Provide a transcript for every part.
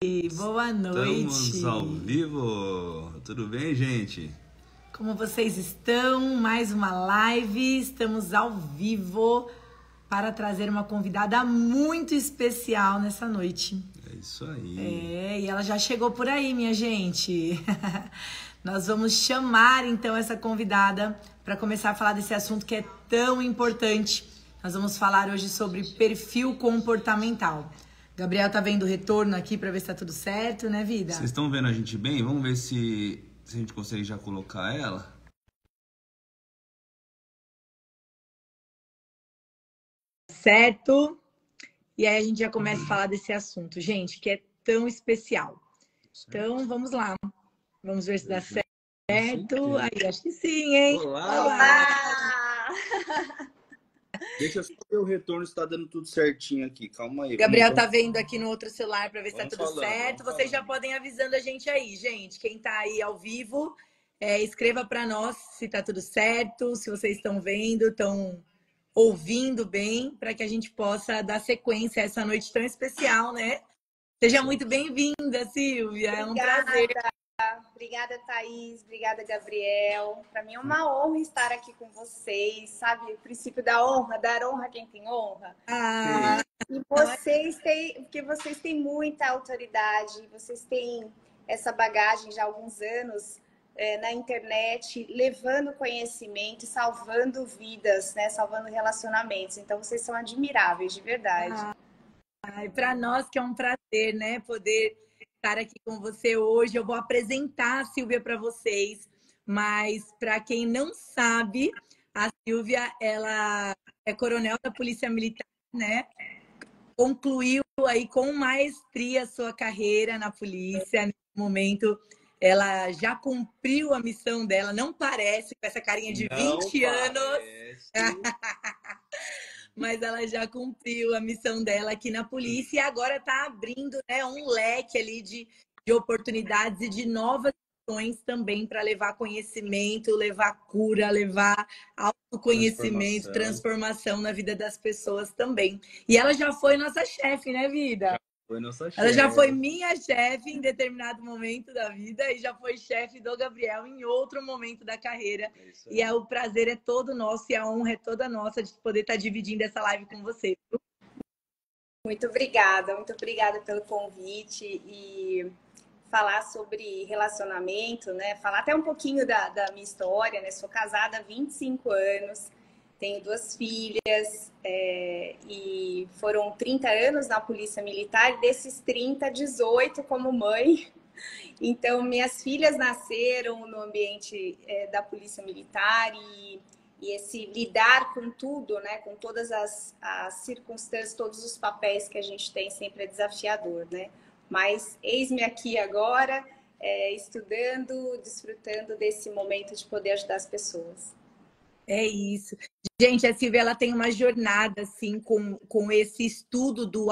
Boa Estamos ao noite. vivo. Tudo bem, gente? Como vocês estão? Mais uma live. Estamos ao vivo para trazer uma convidada muito especial nessa noite. É isso aí. E ela já chegou por aí, minha gente. Nós vamos chamar então essa convidada para começar a falar desse assunto que é tão importante. Nós vamos falar hoje sobre perfil comportamental. Gabriel tá vendo o retorno aqui para ver se tá tudo certo, né, vida? Vocês estão vendo a gente bem? Vamos ver se a gente consegue já colocar ela. Certo? E aí a gente já começa a falar desse assunto, gente, que é tão especial. Então, vamos lá. Vamos ver se dá certo. Aí, acho que sim, hein? Olá! Olá! Deixa eu só ver o retorno se tá dando tudo certinho aqui. Calma aí. Gabriel tá vendo aqui no outro celular para ver se tá tudo falando, certo. Vocês já podem avisando a gente aí, gente. Quem tá aí ao vivo, escreva para nós se tá tudo certo, se vocês estão vendo, estão ouvindo bem, para que a gente possa dar sequência a essa noite tão especial, né? Seja muito bem-vinda, Silvia. É um prazer. Obrigada, Thaís. Obrigada, Gabriel. Para mim é uma honra estar aqui com vocês. Sabe o princípio da honra, dar honra a quem tem honra? E vocês têm muita autoridade, vocês têm essa bagagem já há alguns anos na internet, levando conhecimento, salvando vidas, né? Salvando relacionamentos. Então, vocês são admiráveis, de verdade. Para nós que é um prazer, né, poder estar aqui com você hoje. Eu vou apresentar a Silvia para vocês, mas para quem não sabe, a Silvia, ela é coronel da Polícia Militar, né? Concluiu aí com maestria a sua carreira na polícia. Nesse momento, ela já cumpriu a missão dela. Não parece, com essa carinha de 20 anos. Mas ela já cumpriu a missão dela aqui na polícia e agora está abrindo, né, um leque ali de oportunidades e de novas ações também para levar conhecimento, levar cura, levar autoconhecimento, transformação na vida das pessoas também. E ela já foi nossa chefe, né, vida? Foi nossa chefe. Ela já foi minha chefe em determinado momento da vida e já foi chefe do Gabriel em outro momento da carreira. E o prazer é todo nosso e a honra é toda nossa de poder estar dividindo essa live com você. Muito obrigada pelo convite e falar sobre relacionamento, né? Falar até um pouquinho da minha história, né? Sou casada há 25 anos. Tenho 2 filhas e foram 30 anos na Polícia Militar, e desses 30, 18 como mãe. Então, minhas filhas nasceram no ambiente da Polícia Militar e esse lidar com tudo, né, com todas as circunstâncias, todos os papéis que a gente tem sempre é desafiador, né? Mas eis-me aqui agora, estudando, desfrutando desse momento de poder ajudar as pessoas. É isso. Gente, a Silvia, ela tem uma jornada, assim, com esse estudo do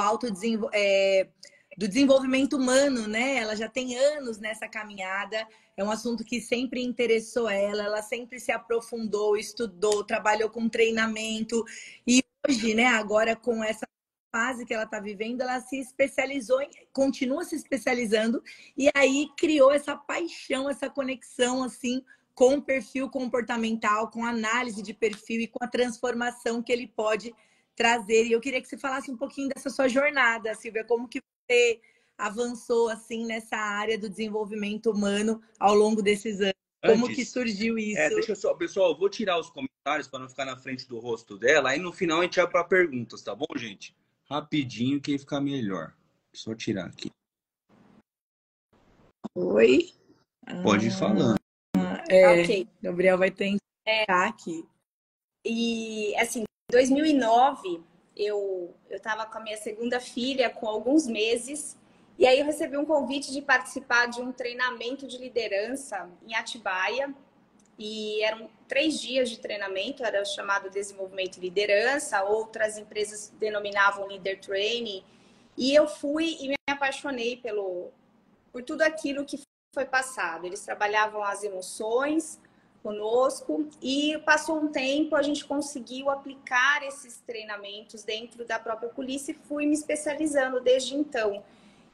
do desenvolvimento humano, né? Ela já tem anos nessa caminhada. É um assunto que sempre interessou ela sempre se aprofundou, estudou, trabalhou com treinamento. E hoje, né, agora com essa fase que ela está vivendo, ela se especializou, continua se especializando, e aí criou essa paixão, essa conexão, assim, com o perfil comportamental, com a análise de perfil e com a transformação que ele pode trazer. E eu queria que você falasse um pouquinho dessa sua jornada, Silvia, como que você avançou assim nessa área do desenvolvimento humano ao longo desses anos? Como que surgiu isso? Deixa eu só, pessoal, eu vou tirar os comentários para não ficar na frente do rosto dela. Aí no final a gente vai para perguntas, tá bom, gente? Rapidinho que fica melhor. Só tirar aqui. Oi? Pode ir falando. Ok. Gabriel vai tentar aqui. E, assim, em 2009, eu estava com a minha segunda filha, com alguns meses, e aí eu recebi um convite de participar de um treinamento de liderança em Atibaia, e eram 3 dias de treinamento, era chamado Desenvolvimento e Liderança, outras empresas denominavam Leader Training, e eu fui e me apaixonei por tudo aquilo que foi passado. Eles trabalhavam as emoções conosco e passou um tempo, a gente conseguiu aplicar esses treinamentos dentro da própria polícia e fui me especializando desde então.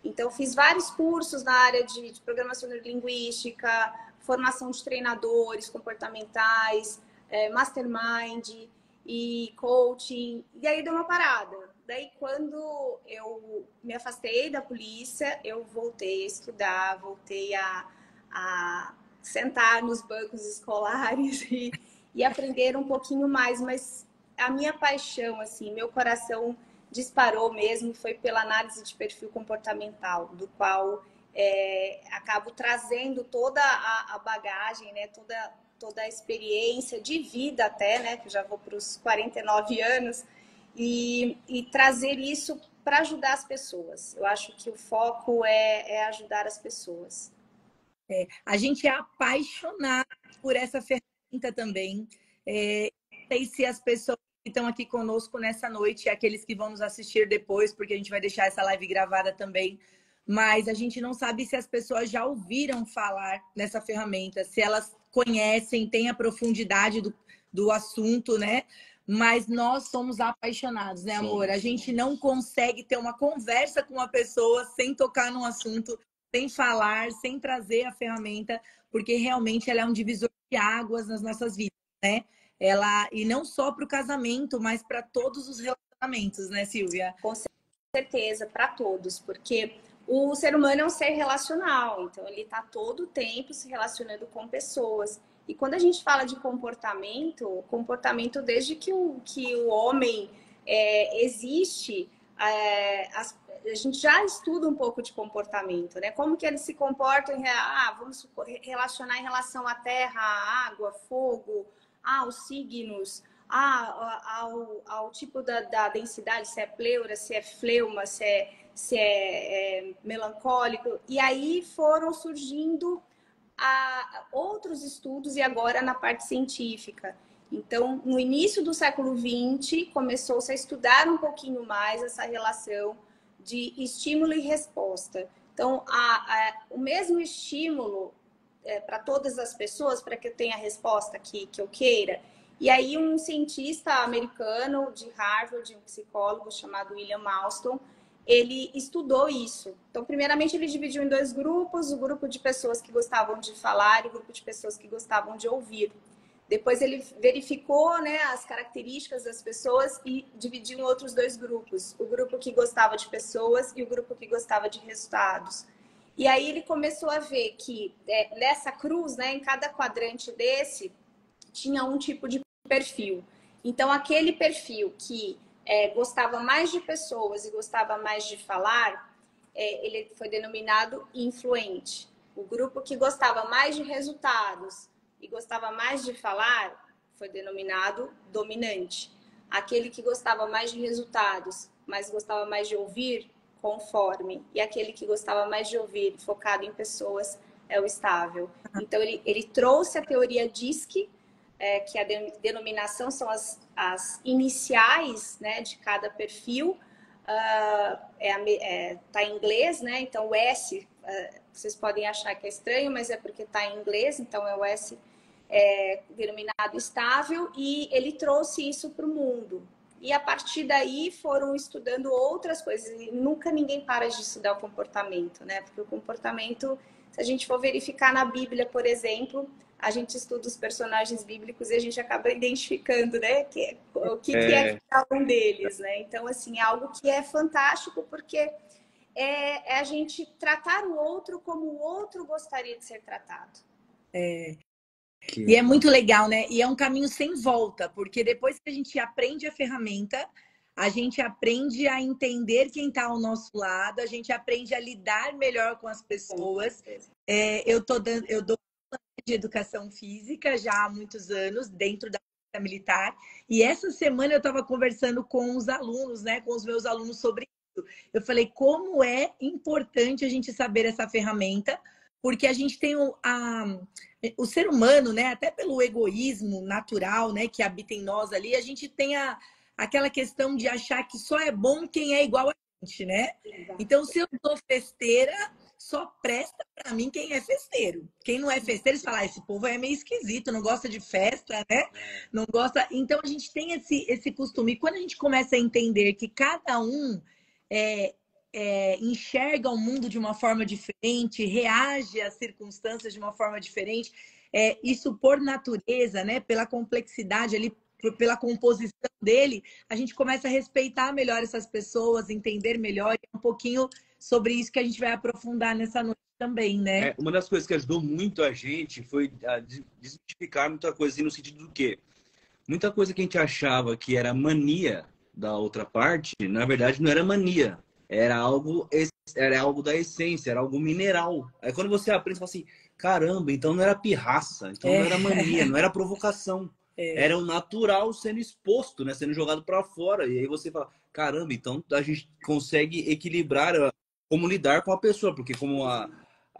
Então, fiz vários cursos na área de programação neurolinguística, formação de treinadores comportamentais, mastermind e coaching. E aí deu uma parada. Daí, quando eu me afastei da polícia, eu voltei a estudar, voltei a sentar nos bancos escolares e aprender um pouquinho mais. Mas a minha paixão, assim, meu coração disparou mesmo, foi pela análise de perfil comportamental, do qual acabo trazendo toda a bagagem, né, toda a experiência de vida até, né, que eu já vou para os 49 anos, e trazer isso para ajudar as pessoas. Eu acho que o foco é ajudar as pessoas. A gente é apaixonado por essa ferramenta também. Não sei se as pessoas que estão aqui conosco nessa noite, aqueles que vão nos assistir depois, porque a gente vai deixar essa live gravada também, mas a gente não sabe se as pessoas já ouviram falar nessa ferramenta, se elas conhecem, têm a profundidade do assunto, né? Mas nós somos apaixonados, né, amor? A gente não consegue ter uma conversa com uma pessoa sem tocar num assunto, sem falar, sem trazer a ferramenta, porque realmente ela é um divisor de águas nas nossas vidas, né? E não só para o casamento, mas para todos os relacionamentos, né, Silvia? Com certeza, para todos, porque o ser humano é um ser relacional, então ele está todo o tempo se relacionando com pessoas. E quando a gente fala de comportamento desde que o homem existe, a gente já estuda um pouco de comportamento, né? Como que eles se comportam, vamos relacionar em relação à terra, à água, fogo, aos signos, ao tipo da densidade, se é pleura, se é fleuma, se é melancólico. E aí foram surgindo outros estudos e agora na parte científica. Então, no início do século XX, começou-se a estudar um pouquinho mais essa relação de estímulo e resposta. Então, o mesmo estímulo para todas as pessoas, para que eu tenha a resposta que eu queira. E aí, um cientista americano de Harvard, um psicólogo chamado William Malston, ele estudou isso. Então, primeiramente, ele dividiu em dois grupos, o grupo de pessoas que gostavam de falar e o grupo de pessoas que gostavam de ouvir. Depois ele verificou, né, as características das pessoas e dividiu em outros dois grupos. O grupo que gostava de pessoas e o grupo que gostava de resultados. E aí ele começou a ver que nessa cruz, né, em cada quadrante desse, tinha um tipo de perfil. Então, aquele perfil que gostava mais de pessoas e gostava mais de falar, ele foi denominado influente. O grupo que gostava mais de resultados e gostava mais de falar foi denominado dominante. Aquele que gostava mais de resultados, mas gostava mais de ouvir, conforme. E aquele que gostava mais de ouvir, focado em pessoas, é o estável. Então, ele trouxe a teoria DISC, que a denominação são as iniciais, né, de cada perfil. Tá em inglês, né? Então, o S, vocês podem achar que é estranho, mas é porque está em inglês, então é o S denominado estável, e ele trouxe isso para o mundo. E a partir daí foram estudando outras coisas. E nunca ninguém para de estudar o comportamento, né? Porque o comportamento, se a gente for verificar na Bíblia, por exemplo, a gente estuda os personagens bíblicos e a gente acaba identificando, né? O que é cada um deles, né? Então, assim, é algo que é fantástico, porque é a gente tratar o outro como o outro gostaria de ser tratado. E é muito legal, né? E é um caminho sem volta, porque depois que a gente aprende a ferramenta, a gente aprende a entender quem está ao nosso lado, a gente aprende a lidar melhor com as pessoas. Eu dou de educação física já há muitos anos, dentro da Polícia Militar, e essa semana eu estava conversando com os alunos, né? Com os meus alunos sobre isso. Eu falei como é importante a gente saber essa ferramenta, porque a gente tem o ser humano, né, até pelo egoísmo natural, né, que habita em nós ali, a gente tem aquela questão de achar que só é bom quem é igual a gente, né? Então, se eu sou festeira, só presta para mim quem é festeiro. Quem não é festeiro, eles falam, esse povo é meio esquisito, não gosta de festa, né? Não gosta. Então, a gente tem esse costume. E quando a gente começa a entender que cada um enxerga o mundo de uma forma diferente, reage às circunstâncias de uma forma diferente. Isso por natureza, né? Pela complexidade ali, pela composição dele, a gente começa a respeitar melhor essas pessoas, entender melhor. É um pouquinho sobre isso que a gente vai aprofundar nessa noite também, né? Uma das coisas que ajudou muito a gente foi a desmistificar muita coisa, assim, no sentido do quê? Muita coisa que a gente achava que era mania da outra parte, na verdade não era mania. Era algo da essência, era algo mineral. Aí quando você aprende, você fala assim, caramba, então não era pirraça, então não era mania, não era provocação. Era o natural sendo exposto, né? Sendo jogado para fora. E aí você fala, caramba, então a gente consegue equilibrar como lidar com a pessoa. Porque como a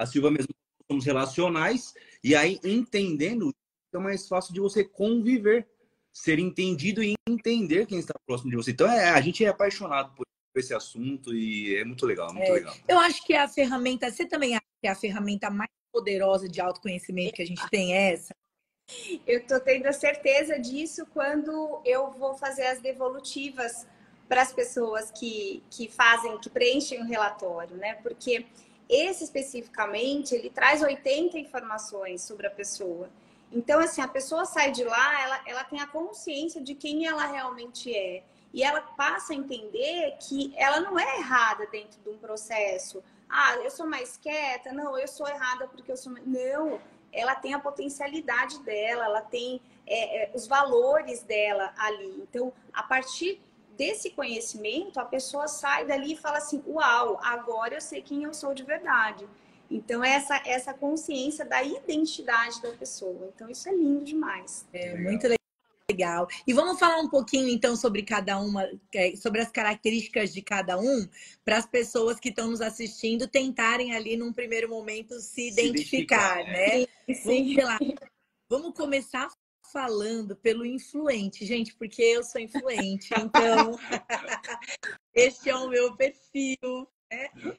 Silvia mesmo, somos relacionais, e aí entendendo, é mais fácil de você conviver, ser entendido e entender quem está próximo de você. Então a gente é apaixonado por esse assunto e é muito legal, muito legal. Eu acho que a ferramenta, você também acha que é a ferramenta mais poderosa de autoconhecimento que a gente tem é essa? Eu estou tendo a certeza disso quando eu vou fazer as devolutivas para as pessoas que preenchem o relatório, né? Porque esse especificamente, ele traz 80 informações sobre a pessoa. Então, assim, a pessoa sai de lá, ela tem a consciência de quem ela realmente é. E ela passa a entender que ela não é errada dentro de um processo. Ah, eu sou mais quieta. Não, eu sou errada porque eu sou... Não, ela tem a potencialidade dela, ela tem os valores dela ali. Então, a partir desse conhecimento, a pessoa sai dali e fala assim, uau, agora eu sei quem eu sou de verdade. Então, essa consciência da identidade da pessoa. Então, isso é lindo demais. Muito legal. E vamos falar um pouquinho, então, sobre cada uma, sobre as características de cada um, para as pessoas que estão nos assistindo tentarem ali, num primeiro momento, se identificar, né? Sim. Vamos começar falando pelo influente, gente, porque eu sou influente, então este é o meu perfil.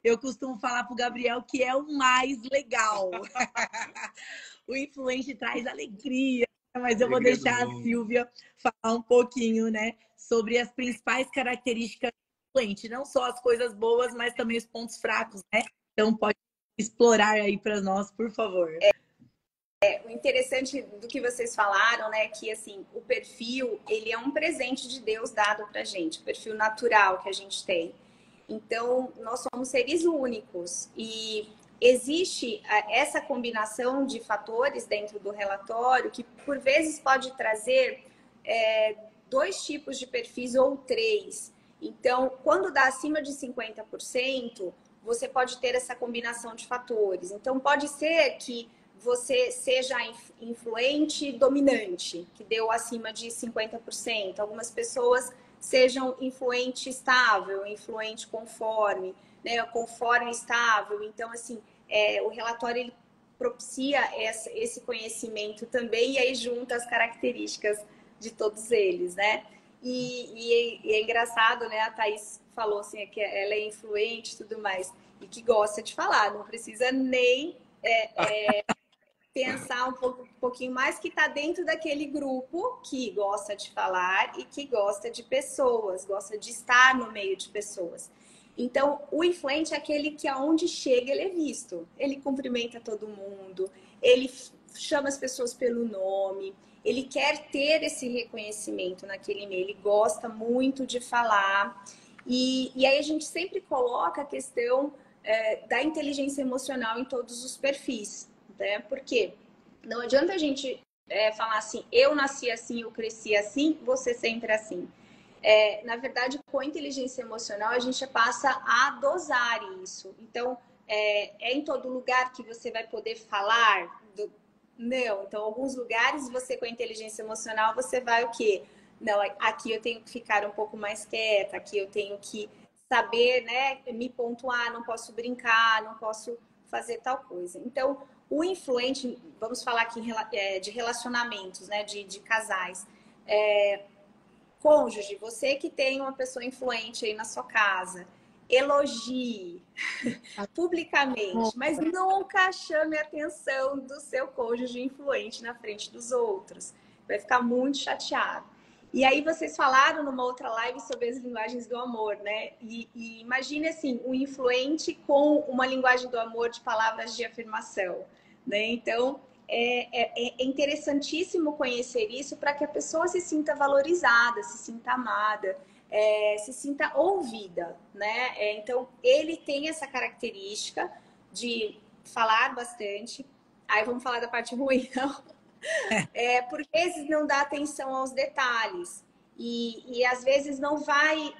Eu costumo falar para o Gabriel que é o mais legal. O influente traz alegria, mas eu vou deixar a Silvia falar um pouquinho, né, sobre as principais características do influente, não só as coisas boas, mas também os pontos fracos, né? Então pode explorar aí para nós, por favor. O interessante do que vocês falaram, né, que assim, o perfil, ele é um presente de Deus dado pra gente, o perfil natural que a gente tem. Então, nós somos seres únicos e existe essa combinação de fatores dentro do relatório que, por vezes, pode trazer 2 tipos de perfis ou 3. Então, quando dá acima de 50%, você pode ter essa combinação de fatores. Então, pode ser que você seja influente dominante, que deu acima de 50%. Algumas pessoas sejam influente estável, influente conforme, né? Conforme estável. Então, assim, o relatório ele propicia esse conhecimento também e aí junta as características de todos eles, né? E é engraçado, né? A Thaís falou assim, que ela é influente e tudo mais, e que gosta de falar, não precisa nem pensar um pouquinho mais, que está dentro daquele grupo que gosta de falar e que gosta de pessoas, gosta de estar no meio de pessoas. Então, o influente é aquele que aonde chega ele é visto. Ele cumprimenta todo mundo, ele chama as pessoas pelo nome, ele quer ter esse reconhecimento naquele meio, ele gosta muito de falar. E aí a gente sempre coloca a questão da inteligência emocional em todos os perfis. Né? Porque não adianta a gente falar assim, eu nasci assim, eu cresci assim, você sempre assim. Na verdade, com a inteligência emocional, a gente passa a dosar isso. Então, em todo lugar que você vai poder falar? Não. Então, alguns lugares, você com a inteligência emocional, você vai o quê? Não, aqui eu tenho que ficar um pouco mais quieta, aqui eu tenho que saber, né, me pontuar, não posso brincar, não posso fazer tal coisa. Então, o influente, vamos falar aqui de relacionamentos, né, de casais. Cônjuge, você que tem uma pessoa influente aí na sua casa, elogie publicamente, mas nunca chame a atenção do seu cônjuge influente na frente dos outros. Vai ficar muito chateado. E aí vocês falaram numa outra live sobre as linguagens do amor, né? E imagine assim, um influente com uma linguagem do amor de palavras de afirmação, né? Então, é interessantíssimo conhecer isso para que a pessoa se sinta valorizada, se sinta amada, se sinta ouvida, né? Então, ele tem essa característica de falar bastante. Aí vamos falar da parte ruim, não? Por vezes não dá atenção aos detalhes e às vezes não vai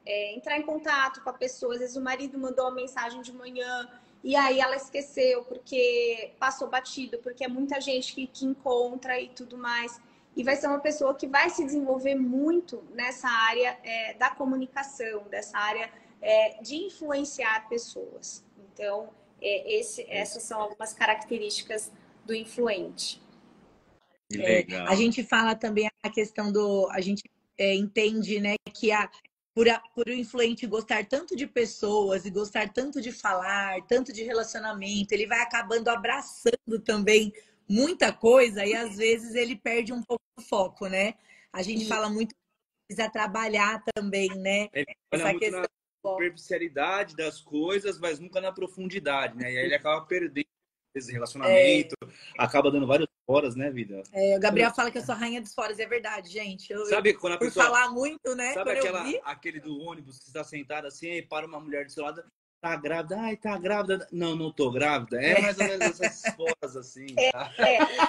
entrar em contato com a pessoa. Às vezes o marido mandou uma mensagem de manhã e aí ela esqueceu porque passou batido, porque é muita gente que encontra e tudo mais. E vai ser uma pessoa que vai se desenvolver muito nessa área da comunicação, dessa área de influenciar pessoas. Então, essas são algumas características do influente. A gente fala também a questão do... A gente entende, né, que por o influente gostar tanto de pessoas e gostar tanto de falar, tanto de relacionamento, ele vai acabando abraçando também muita coisa e às vezes ele perde um pouco o foco, né? A gente fala muito que precisa trabalhar também, né? Ele olha muito na superficialidade das coisas, mas nunca na profundidade, né? E aí ele acaba perdendo esse relacionamento, acaba dando várias horas, né, vida? O Gabriel fala que eu sou a rainha dos foras, é verdade, gente. Sabe quando a pessoa... Por falar muito, né? Sabe aquele do ônibus que está sentado assim, e para uma mulher do seu lado, tá grávida? Ai, tá grávida. Não, não tô grávida. É mais ou menos essas foras assim. Tá?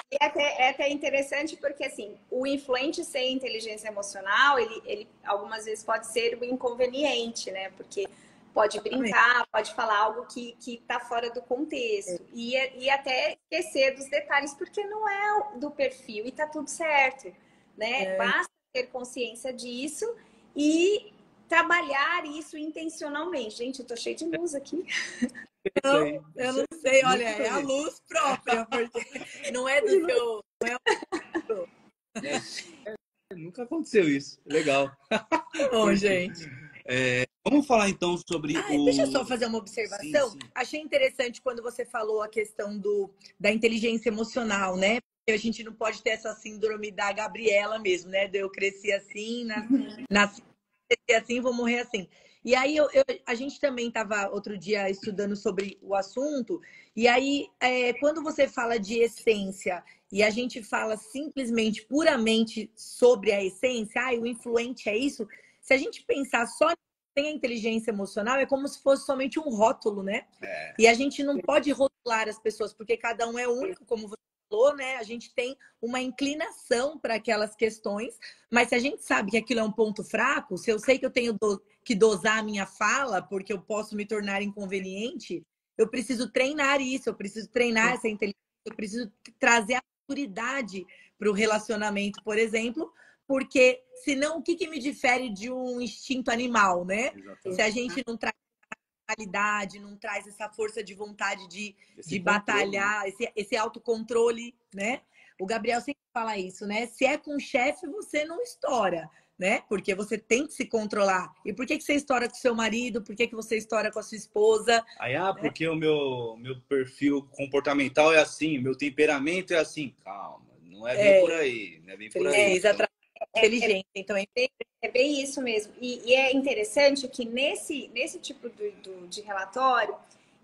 E é até interessante porque, assim, o influente sem inteligência emocional, ele algumas vezes pode ser o inconveniente, né? Porque pode brincar, pode falar algo que tá fora do contexto. E até esquecer dos detalhes, porque não é do perfil e tá tudo certo, né? Basta ter consciência disso e trabalhar isso intencionalmente. Gente, eu tô cheia de luz aqui. Não, eu não sei, olha, é a luz própria, porque não é do seu... Nunca aconteceu isso. Legal. Bom, gente. Vamos falar então sobre Deixa eu só fazer uma observação. Sim. Achei interessante quando você falou a questão da inteligência emocional, né? Porque a gente não pode ter essa síndrome da Gabriela mesmo, né? Eu cresci assim, nasci assim, vou morrer assim. E aí a gente também estava outro dia estudando sobre o assunto, e aí quando você fala de essência e a gente fala simplesmente, puramente sobre a essência, o influente é isso, se a gente pensar só em inteligência emocional, é como se fosse somente um rótulo, né? E a gente não pode rotular as pessoas, porque cada um é único, como você falou, né? A gente tem uma inclinação para aquelas questões, mas se a gente sabe que aquilo é um ponto fraco, se eu sei que eu tenho que dosar a minha fala, porque eu posso me tornar inconveniente, eu preciso treinar isso, eu preciso treinar essa inteligência, eu preciso trazer a maturidade para o relacionamento, por exemplo, porque senão o que me difere de um instinto animal, né? Exatamente. Se a gente não traz qualidade, não traz essa força de vontade de batalhar, esse autocontrole, né? O Gabriel sempre fala isso, né? Se é com o chefe, você não estoura, né? Porque você tem que se controlar. E por que você estoura com seu marido? Por que você estoura com a sua esposa? Aí, porque o meu perfil comportamental é assim, meu temperamento é assim. Calma, não é bem por aí. Não é bem por aí. Exatamente. Inteligente, então é bem isso mesmo. E é interessante que nesse tipo de relatório,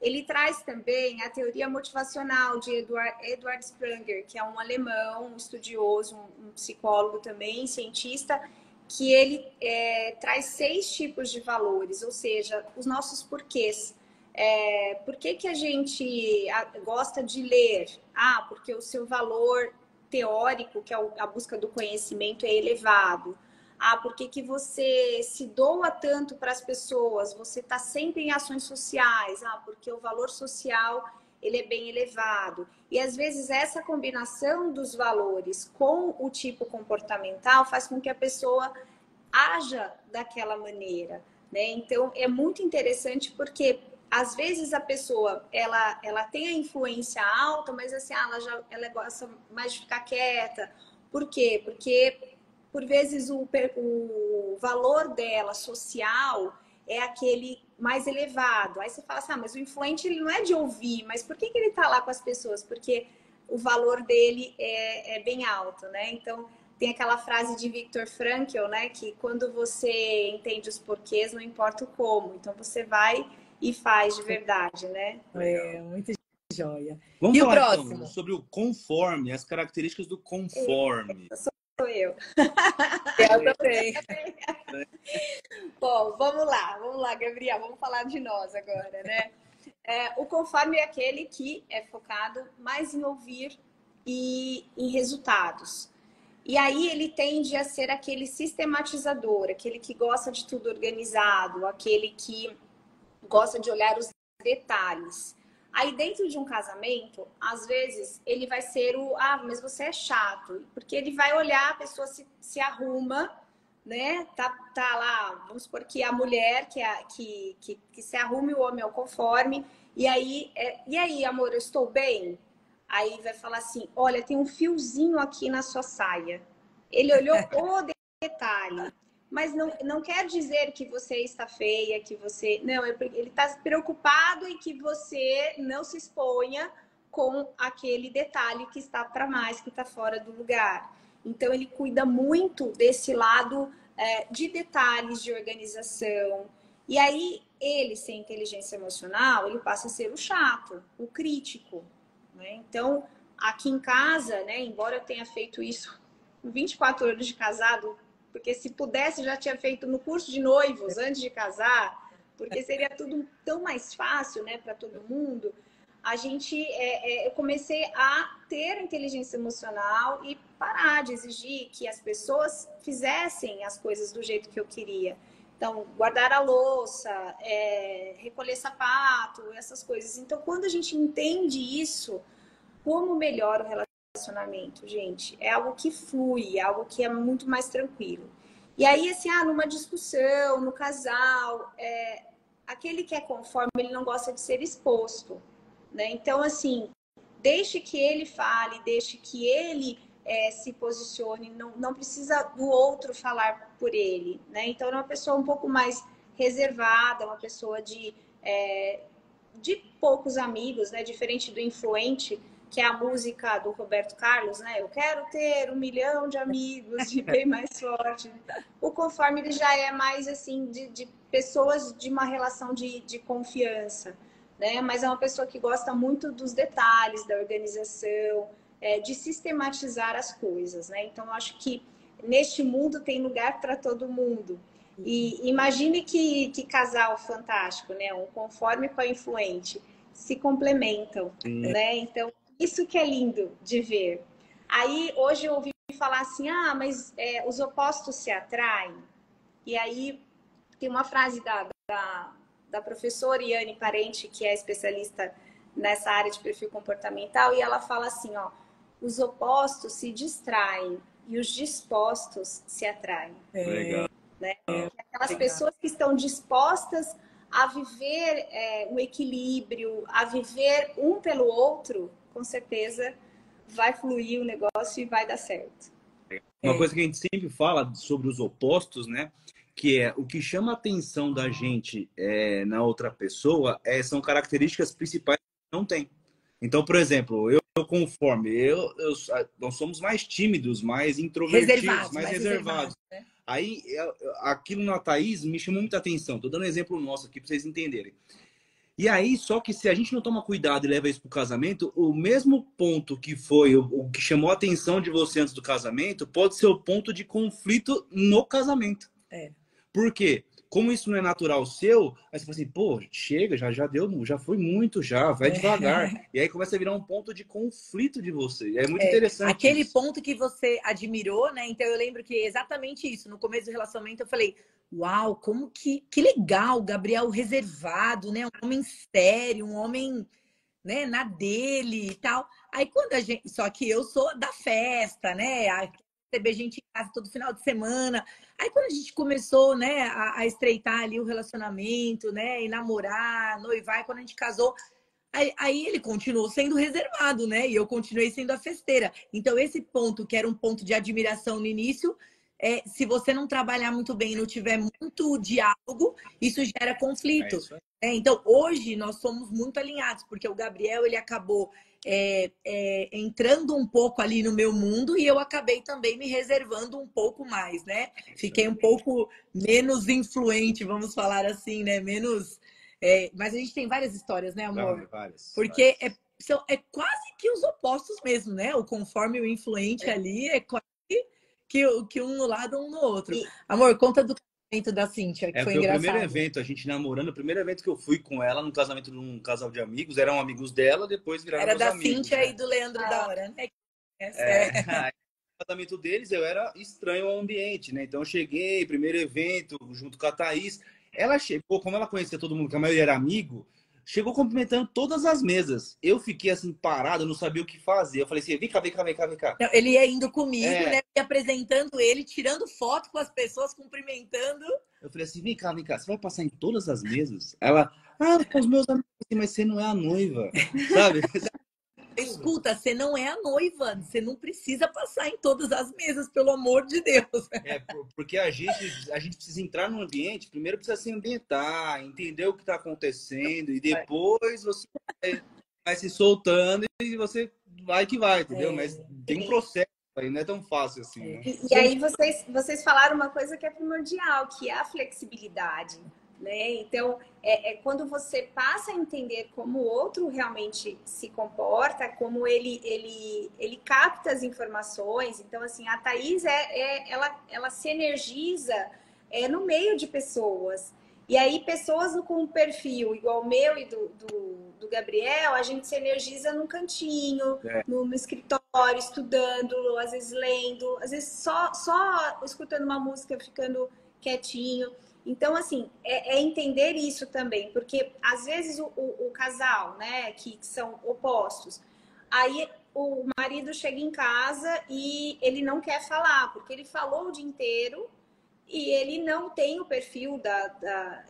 ele traz também a teoria motivacional de Edward Spranger, que é um alemão, um estudioso, um psicólogo também, cientista, que ele traz 6 tipos de valores, ou seja, os nossos porquês. Por que a gente gosta de ler? Porque o seu valor teórico, que é a busca do conhecimento, é elevado. Por que você se doa tanto para as pessoas? Você está sempre em ações sociais. Porque o valor social ele é bem elevado. E às vezes essa combinação dos valores com o tipo comportamental faz com que a pessoa haja daquela maneira, né? Então é muito interessante porque às vezes a pessoa ela tem a influência alta, mas assim, ela gosta mais de ficar quieta. Por quê? Porque por vezes o valor dela social é aquele mais elevado. Aí você fala assim, mas o influente ele não é de ouvir, mas por que ele está lá com as pessoas? Porque o valor dele é bem alto, né? Então tem aquela frase de Viktor Frankl, né? Que quando você entende os porquês, não importa o como. Então você vai e faz de verdade, né? Muito joia. Vamos E o falar próximo? então sobre o conforme, as características do conforme. Sou eu. Eu também. Bom, vamos lá, Gabriel, vamos falar de nós agora, né? O conforme é aquele que é focado mais em ouvir e em resultados. E aí ele tende a ser aquele sistematizador, aquele que gosta de tudo organizado, aquele que gosta de olhar os detalhes. Aí dentro de um casamento, às vezes ele vai ser mas você é chato, porque ele vai olhar, a pessoa se arruma, né? Tá lá, vamos supor que a mulher que se arrume, o homem ao conforme, e aí, amor, eu estou bem? Aí vai falar assim, olha, tem um fiozinho aqui na sua saia. Ele olhou o detalhe, mas não quer dizer que você está feia, que você... Não, ele está preocupado em que você não se exponha com aquele detalhe que está para mais, que está fora do lugar. Então, ele cuida muito desse lado de detalhes, de organização. E aí, ele, sem inteligência emocional, ele passa a ser o chato, o crítico, né? Então, aqui em casa, né, embora eu tenha feito isso com 24 anos de casado, porque se pudesse já tinha feito no curso de noivos antes de casar, porque seria tudo tão mais fácil, né, para todo mundo. Eu comecei a ter inteligência emocional e parar de exigir que as pessoas fizessem as coisas do jeito que eu queria. Então, guardar a louça, recolher sapato, essas coisas. Então, quando a gente entende isso, como melhora o relacionamento, gente? É algo que flui, é algo que é muito mais tranquilo. E aí, assim, numa discussão, no casal, aquele que é conforme, ele não gosta de ser exposto, né? Então, assim, deixe que ele fale, deixe que ele se posicione, não precisa do outro falar por ele, né? Então, é uma pessoa um pouco mais reservada, uma pessoa de poucos amigos, né? Diferente do influente, que é a música do Roberto Carlos, né? Eu quero ter 1 milhão de amigos e bem mais forte. O conforme ele já é mais assim de pessoas de uma relação de confiança, né? Mas é uma pessoa que gosta muito dos detalhes, da organização, de sistematizar as coisas, né? Então, eu acho que neste mundo tem lugar para todo mundo. E imagine que casal fantástico, né? Um conforme com a influente se complementam, né? Então, isso que é lindo de ver. Aí, hoje eu ouvi falar assim, mas os opostos se atraem. E aí, tem uma frase da professora Iane Parente, que é especialista nessa área de perfil comportamental, e ela fala assim, os opostos se distraem e os dispostos se atraem. Legal. Né? Aquelas pessoas que estão dispostas a viver um equilíbrio, a viver um pelo outro, com certeza vai fluir o negócio e vai dar certo. Uma coisa que a gente sempre fala sobre os opostos, né? Que é o que chama a atenção da gente na outra pessoa são características principais que não tem. Então, por exemplo, eu conforme, nós somos mais tímidos, mais introvertidos, mais reservados. Né? Aí, aquilo na Thaís me chamou muita atenção. Estou dando um exemplo nosso aqui para vocês entenderem. E aí, só que se a gente não toma cuidado e leva isso pro casamento, o mesmo ponto que foi o que chamou a atenção de você antes do casamento, pode ser o ponto de conflito no casamento. Por quê? Como isso não é natural seu, aí você fala assim, pô, chega, já deu, já foi muito, vai devagar. E aí começa a virar um ponto de conflito de você. É muito interessante aquele isso. ponto que você admirou, né? Então eu lembro que exatamente isso. No começo do relacionamento eu falei, uau, como que legal, Gabriel reservado, né? Um homem sério, um homem, né, na dele e tal. Aí quando a gente... Só que eu sou da festa, né? Receber gente em casa todo final de semana. Aí quando a gente começou, né, a estreitar ali o relacionamento, né, e namorar, noivar, quando a gente casou, aí ele continuou sendo reservado, né, e eu continuei sendo a festeira. Então esse ponto, que era um ponto de admiração no início, se você não trabalhar muito bem e não tiver muito diálogo, isso gera conflito. Então, hoje, nós somos muito alinhados, porque o Gabriel, ele acabou entrando um pouco ali no meu mundo e eu acabei também me reservando um pouco mais, né? Fiquei um pouco menos influente, vamos falar assim, né? Menos... mas a gente tem várias histórias, né, amor? Várias. Porque é quase que os opostos mesmo, né? O conforme o influente ali é quase que um no lado, um no outro. Amor, conta do casamento da Cíntia, que foi engraçado. Foi o primeiro evento, a gente namorando, o primeiro evento que eu fui com ela, no casamento de um casal de amigos, eram amigos dela, depois viraram meus amigos. Era da Cíntia, né? E do Leandro da hora, né? No casamento deles, eu era estranho ao ambiente, né? Então eu cheguei, primeiro evento, junto com a Thaís. Ela chegou, como ela conhecia todo mundo, que a maioria era amigo, chegou cumprimentando todas as mesas. Eu fiquei assim, parado, não sabia o que fazer. Eu falei assim, vem cá, vem cá, vem cá, vem cá. Não, ele ia indo comigo, né? E apresentando ele, tirando foto com as pessoas, cumprimentando. Eu falei assim, vem cá, você vai passar em todas as mesas? Ela, com os meus amigos, mas você não é a noiva, sabe? Escuta, você não é a noiva, você não precisa passar em todas as mesas, pelo amor de Deus. Porque a gente precisa entrar no ambiente, primeiro precisa se ambientar, entender o que está acontecendo, e depois você vai se soltando e você vai que vai, entendeu? Mas tem um processo aí, não é tão fácil assim, né? E aí vocês falaram uma coisa que é primordial, que é a flexibilidade. Né? Então, quando você passa a entender como o outro realmente se comporta, como ele capta as informações. Então, assim, a Thaís, ela se energiza no meio de pessoas. E aí, pessoas com um perfil igual o meu e do Gabriel, a gente se energiza num cantinho, no escritório, estudando, às vezes lendo, às vezes só escutando uma música, ficando quietinho. Então, assim, entender isso também, porque às vezes o casal, né, que são opostos, aí o marido chega em casa e ele não quer falar, porque ele falou o dia inteiro e ele não tem o perfil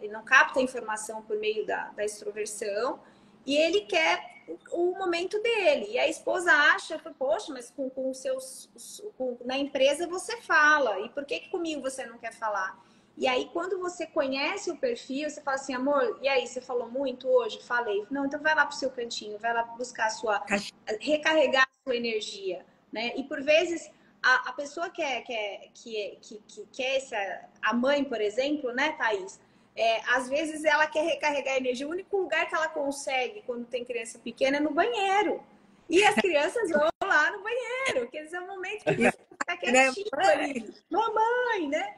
ele não capta a informação por meio da extroversão e ele quer o momento dele. E a esposa acha, poxa, mas na empresa você fala, e por que comigo você não quer falar? E aí, quando você conhece o perfil, você fala assim, amor, e aí, você falou muito hoje? Falei. Não, então vai lá pro seu cantinho, vai lá buscar recarregar a sua energia, né? E por vezes, a pessoa que a mãe, por exemplo, né, Thaís? Às vezes ela quer recarregar a energia. O único lugar que ela consegue quando tem criança pequena é no banheiro. E as crianças vão lá no banheiro, que esse é o momento que você tá quietinho ali. Mamãe, né?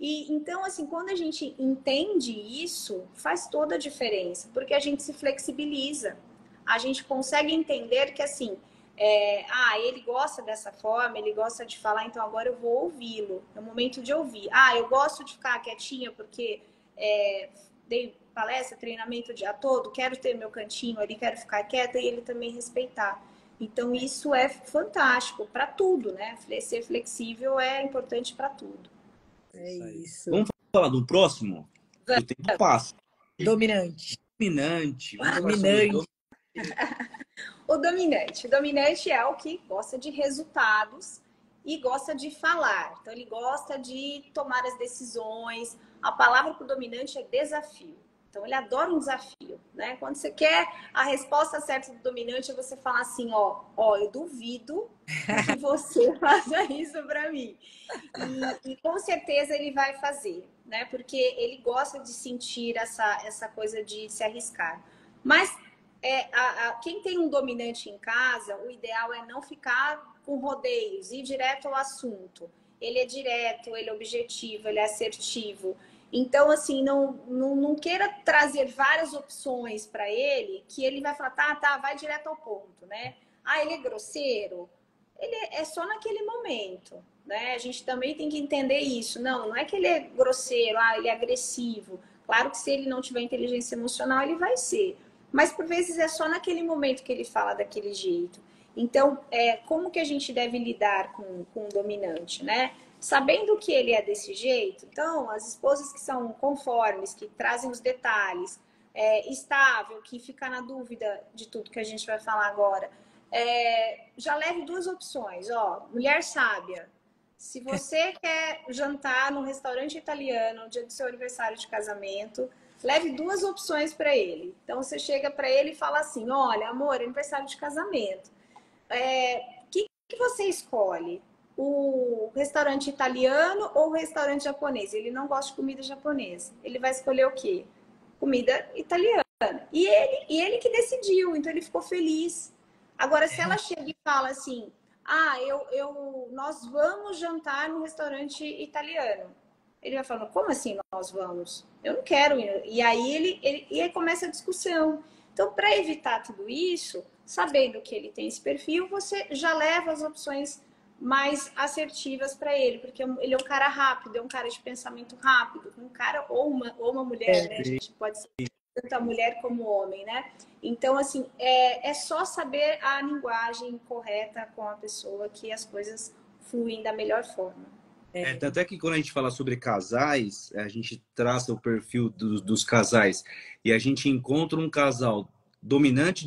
E então, assim, quando a gente entende isso, faz toda a diferença, porque a gente se flexibiliza. A gente consegue entender que, assim, ele gosta dessa forma, ele gosta de falar, então agora eu vou ouvi-lo. É o momento de ouvir. Eu gosto de ficar quietinha porque dei palestra, treinamento o dia todo, quero ter meu cantinho ali, quero ficar quieta e ele também respeitar. Então, isso é fantástico para tudo, né? Ser flexível é importante para tudo. É isso. Vamos falar do próximo? O tempo passa. Dominante. Dominante. O dominante é o que gosta de resultados e gosta de falar. Então, ele gosta de tomar as decisões. A palavra para o dominante é desafio. Então, ele adora um desafio, né? Quando você quer a resposta certa do dominante, você fala assim, eu duvido que você faça isso para mim. E com certeza ele vai fazer, né? Porque ele gosta de sentir essa coisa de se arriscar. Mas quem tem um dominante em casa, o ideal é não ficar com rodeios, ir direto ao assunto. Ele é direto, ele é objetivo, ele é assertivo. Então, assim, não queira trazer várias opções para ele, que ele vai falar, tá, vai direto ao ponto, né? Ele é grosseiro? Ele é só naquele momento, né? A gente também tem que entender isso. Não é que ele é grosseiro, ele é agressivo. Claro que se ele não tiver inteligência emocional, ele vai ser. Mas, por vezes, é só naquele momento que ele fala daquele jeito. Então, como que a gente deve lidar com o dominante, né? Sabendo que ele é desse jeito, então, as esposas que são conformes, que trazem os detalhes, estável, que fica na dúvida de tudo que a gente vai falar agora, já leve duas opções. Mulher sábia. Se você quer jantar num restaurante italiano no dia do seu aniversário de casamento, leve 2 opções para ele. Então você chega para ele e fala assim: olha, amor, aniversário de casamento. Que você escolhe? O restaurante italiano ou o restaurante japonês? Ele não gosta de comida japonesa. Ele vai escolher o quê? Comida italiana. E ele que decidiu, então ele ficou feliz. Agora, se ela chega e fala assim: nós vamos jantar no restaurante italiano. Ele vai falando: como assim nós vamos? Eu não quero ir. E aí e aí começa a discussão. Então, para evitar tudo isso, sabendo que ele tem esse perfil, você já leva as opções mais assertivas para ele, porque ele é um cara rápido, é um cara de pensamento rápido, um cara ou uma mulher, né? A gente pode ser tanto a mulher como o homem, né? Então, assim, é só saber a linguagem correta com a pessoa que as coisas fluem da melhor forma. Tanto é que quando a gente fala sobre casais, a gente traça o perfil dos casais e a gente encontra um casal dominante,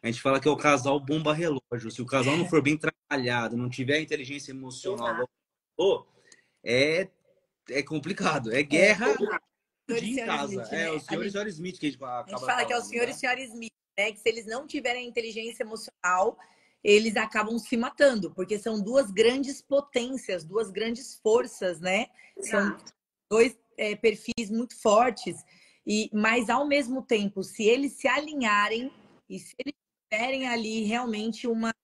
a gente fala que é o casal bomba-relógio. Se o casal não for bem trabalhado, não tiver inteligência emocional, é complicado. É guerra em casa. Smith, né? É o senhor e senhora Smith que a gente acaba A gente fala que é o senhor né? e senhora Smith, né? Que se eles não tiverem inteligência emocional, eles acabam se matando, porque são 2 grandes potências, 2 grandes forças, né? São 2 perfis muito fortes, mas ao mesmo tempo, se eles se alinharem e se eles tiverem ali realmente uma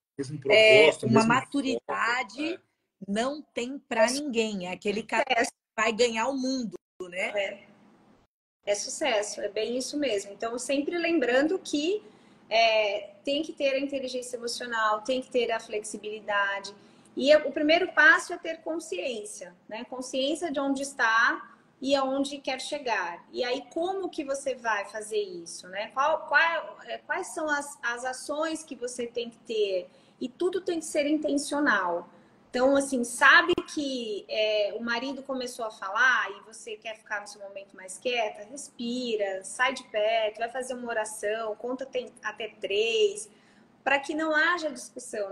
maturidade, não tem para ninguém. É aquele cara que vai ganhar o mundo, né? É sucesso, é bem isso mesmo. Então, sempre lembrando que tem que ter a inteligência emocional, tem que ter a flexibilidade. E o primeiro passo é ter consciência, né? Consciência de onde está e aonde quer chegar. E aí, como que você vai fazer isso, né? Quais são as ações que você tem que ter? E tudo tem que ser intencional. Então, assim, sabe que o marido começou a falar e você quer ficar no seu momento mais quieta? Respira, sai de perto, vai fazer uma oração, conta até 3, para que não haja discussão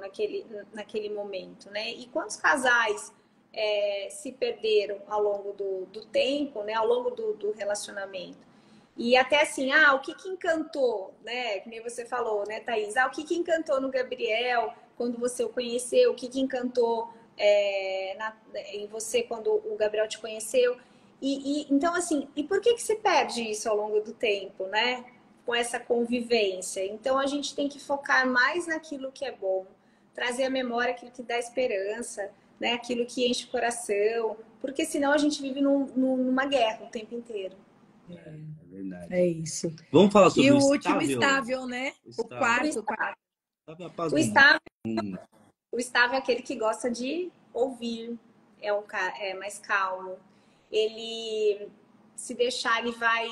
naquele momento, né? E quantos casais se perderam ao longo do tempo, né? Ao longo do relacionamento? E até assim, o que encantou, né? Que nem você falou, né, Thaís? O que encantou no Gabriel quando você o conheceu? O que encantou em você quando o Gabriel te conheceu? Então, assim, e por que se perde isso ao longo do tempo, né? Com essa convivência. Então, a gente tem que focar mais naquilo que é bom, trazer à memória aquilo que dá esperança, né? Aquilo que enche o coração, porque senão a gente vive numa guerra o tempo inteiro. É verdade. É isso. Vamos falar sobre o último estável, né? O quarto. O estável é aquele que gosta de ouvir, é mais calmo. Ele, se deixar, ele vai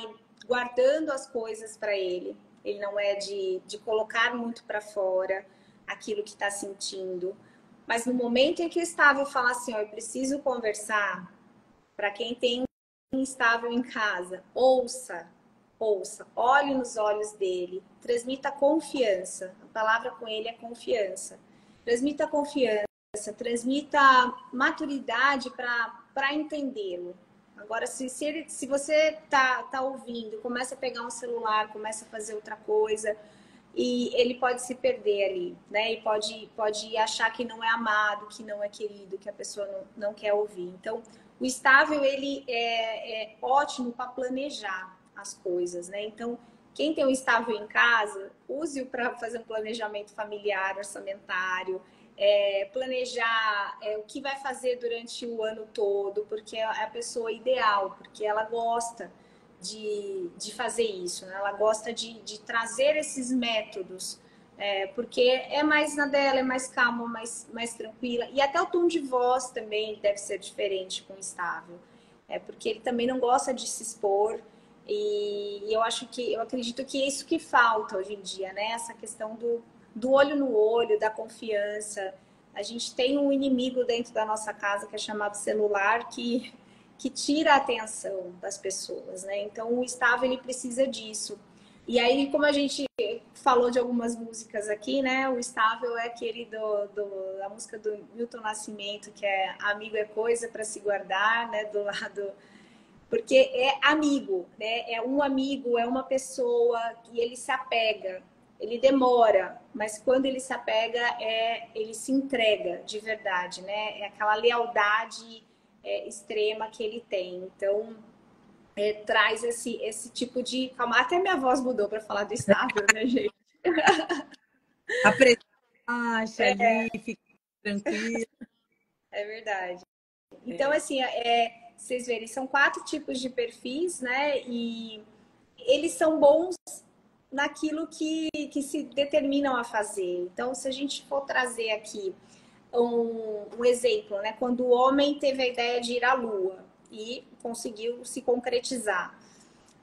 guardando as coisas para ele. Ele não é de colocar muito para fora aquilo que está sentindo. Mas no momento em que o estável fala assim, eu preciso conversar, para quem tem um estável em casa, ouça, olhe nos olhos dele, transmita confiança. A palavra com ele é confiança. Transmita confiança, transmita maturidade para entendê-lo. Agora, se você tá ouvindo, começa a pegar um celular, começa a fazer outra coisa, e ele pode se perder ali, né? E pode achar que não é amado, que não é querido, que a pessoa não quer ouvir. Então, o estável, ele é ótimo para planejar as coisas, né? Então, quem tem um estável em casa, use-o para fazer um planejamento familiar, orçamentário, planejar o que vai fazer durante o ano todo, porque é a pessoa ideal, porque ela gosta de fazer isso, né? Ela gosta de trazer esses métodos, porque é mais na dela, é mais calma, mais tranquila. E até o tom de voz também deve ser diferente com o estável, porque ele também não gosta de se expor. E eu acredito que é isso que falta hoje em dia, né? Essa questão do olho no olho, da confiança. A gente tem um inimigo dentro da nossa casa que é chamado celular, que tira a atenção das pessoas, né? Então, o estável, ele precisa disso. E aí, como a gente falou de algumas músicas aqui, né? O Estável é aquele da música do Milton Nascimento, que é Amigo é coisa para se guardar, né? Do lado... Porque é amigo, né? É um amigo, é uma pessoa que ele se apega, ele demora, mas quando ele se apega, ele se entrega de verdade, né? É aquela lealdade extrema que ele tem. Então, traz esse tipo de... Calma, até minha voz mudou para falar do Estável, né, gente? Acha ali, fica tranquilo. É verdade. Então, assim, vocês verem, são 4 tipos de perfis, né? E eles são bons naquilo que se determinam a fazer. Então, se a gente for trazer aqui um exemplo, né? Quando o homem teve a ideia de ir à Lua e conseguiu se concretizar.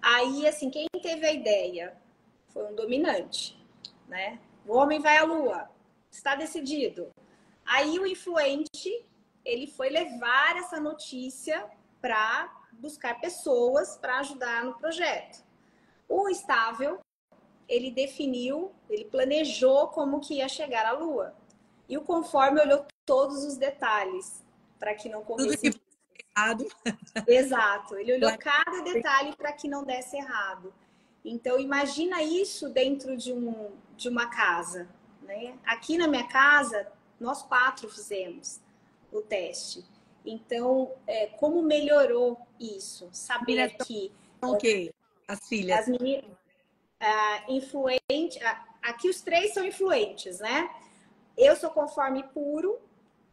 Aí, assim, quem teve a ideia foi um dominante, né? O homem vai à Lua, está decidido. Aí o influente, ele foi levar essa notícia para buscar pessoas para ajudar no projeto. O estável, ele definiu, ele planejou como que ia chegar à Lua. E o conforme olhou todos os detalhes para que não corresse tudo errado. Exato, ele olhou cada detalhe para que não desse errado. Então, imagina isso dentro de uma casa, né? Aqui na minha casa, nós 4 fizemos o teste. Então, como melhorou isso? Saber que... O quê? As filhas. As meninas... aqui os 3 são influentes, né? Eu sou conforme puro,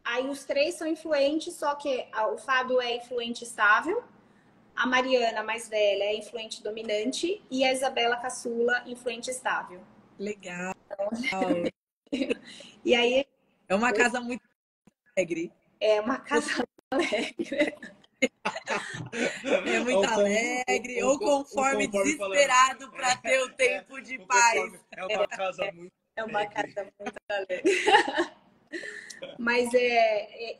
aí os 3 são influentes, só que o Fábio é influente estável, a Mariana, mais velha, é influente dominante e a Isabela Caçula, influente estável. Legal. E aí... É uma casa muito alegre. É uma casa alegre. É muito alegre, ou conforme desesperado para ter o tempo de paz. É uma casa muito... É uma casa muito alegre. Mas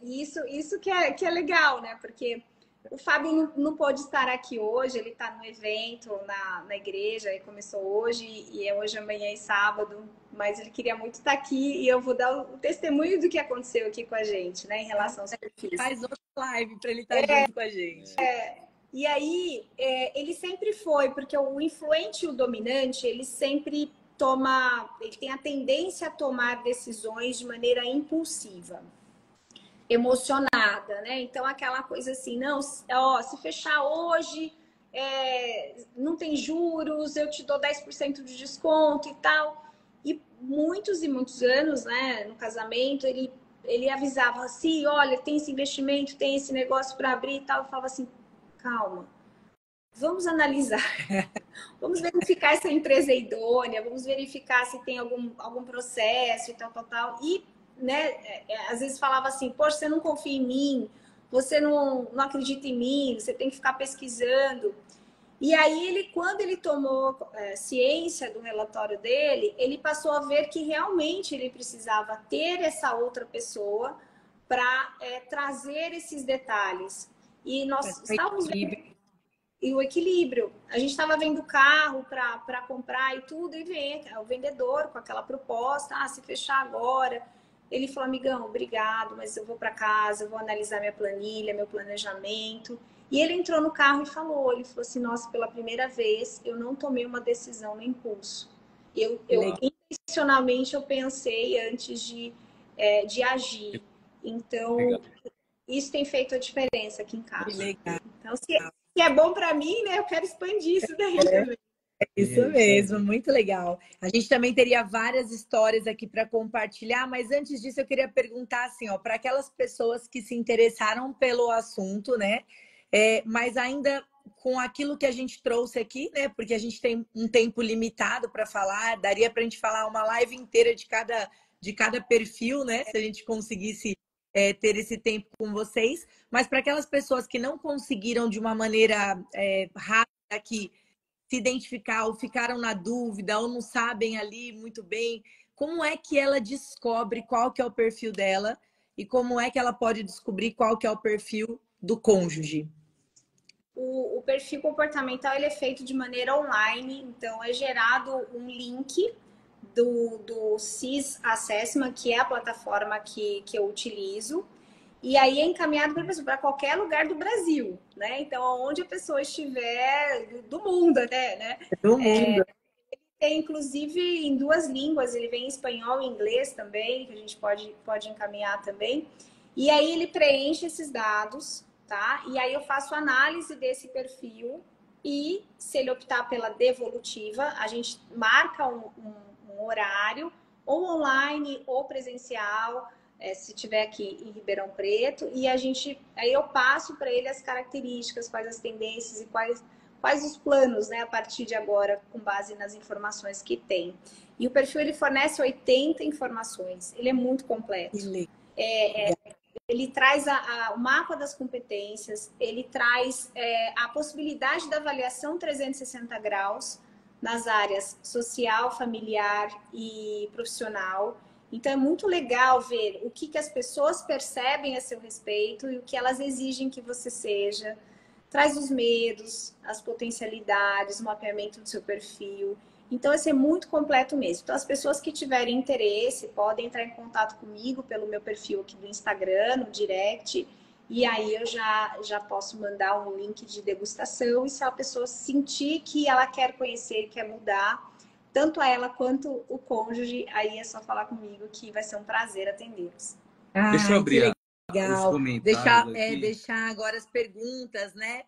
isso que é legal, né? Porque o Fábio não pôde estar aqui hoje, ele está no evento na igreja, ele começou hoje, e é hoje, amanhã e sábado, mas ele queria muito estar aqui, e eu vou dar o testemunho do que aconteceu aqui com a gente, né? Em relação aos perfis. Faz outra live para ele estar junto com a gente. E aí, ele sempre foi, porque o influente e o dominante, ele sempre ele tem a tendência a tomar decisões de maneira impulsiva, emocionada, né? Então, aquela coisa assim, não, ó, se fechar hoje, não tem juros, eu te dou 10% de desconto e tal. E muitos anos, né, no casamento, ele avisava assim, olha, tem esse investimento, tem esse negócio para abrir e tal. Eu falava assim, calma, vamos analisar, vamos verificar se a empresa é idônea, vamos verificar se tem algum processo e tal. E, né, às vezes falava assim, poxa, você não confia em mim, você não acredita em mim, você tem que ficar pesquisando. E aí, quando ele tomou ciência do relatório dele, ele passou a ver que realmente ele precisava ter essa outra pessoa para trazer esses detalhes. E nós estávamos vendo... E o equilíbrio. A gente estava vendo carro para comprar e tudo, e vem o vendedor com aquela proposta, se fechar agora. Ele falou, amigão, obrigado, mas eu vou para casa, eu vou analisar minha planilha, meu planejamento. E ele entrou no carro e ele falou assim, nossa, pela primeira vez eu não tomei uma decisão no impulso. Eu intencionalmente eu pensei antes de agir. Então, isso tem feito a diferença aqui em casa. Legal. Então, se é bom para mim, né? Eu quero expandir isso daí também. Isso mesmo, muito legal. A gente também teria várias histórias aqui para compartilhar, mas antes disso eu queria perguntar assim, ó, para aquelas pessoas que se interessaram pelo assunto, né? Mas ainda com aquilo que a gente trouxe aqui, né? Porque a gente tem um tempo limitado para falar, daria para a gente falar uma live inteira de cada perfil, né? Se a gente conseguisse ter esse tempo com vocês. Mas para aquelas pessoas que não conseguiram de uma maneira rápida aqui se identificar, ou ficaram na dúvida, ou não sabem ali muito bem, como é que ela descobre qual que é o perfil dela e como é que ela pode descobrir qual que é o perfil do cônjuge? O perfil comportamental ele é feito de maneira online, então é gerado um link do CIS Assessment, que é a plataforma que eu utilizo. E aí é encaminhado para qualquer lugar do Brasil, né? Então, onde a pessoa estiver, do mundo até, né? Do mundo. Tem, inclusive, em 2 línguas. Ele vem em espanhol e inglês também, que a gente pode encaminhar também. E aí ele preenche esses dados, tá? E aí eu faço análise desse perfil e, se ele optar pela devolutiva, a gente marca um horário, ou online ou presencial, se tiver aqui em Ribeirão Preto, e aí eu passo para ele as características, quais as tendências e quais os planos, né, a partir de agora, com base nas informações que tem. E o perfil, ele fornece 80 informações, ele é muito completo. Ele traz o mapa das competências, ele traz a possibilidade da avaliação 360 graus nas áreas social, familiar e profissional. Então, é muito legal ver o que as pessoas percebem a seu respeito e o que elas exigem que você seja. Traz os medos, as potencialidades, o mapeamento do seu perfil. Então, esse é muito completo mesmo. Então, as pessoas que tiverem interesse podem entrar em contato comigo pelo meu perfil aqui do Instagram, no direct, e aí eu já posso mandar um link de degustação. E se a pessoa sentir que ela quer conhecer, quer mudar, tanto a ela quanto o cônjuge, aí é só falar comigo que vai ser um prazer atendê-los. Deixa eu abrir que legal. os comentários aqui. Deixar agora as perguntas, né?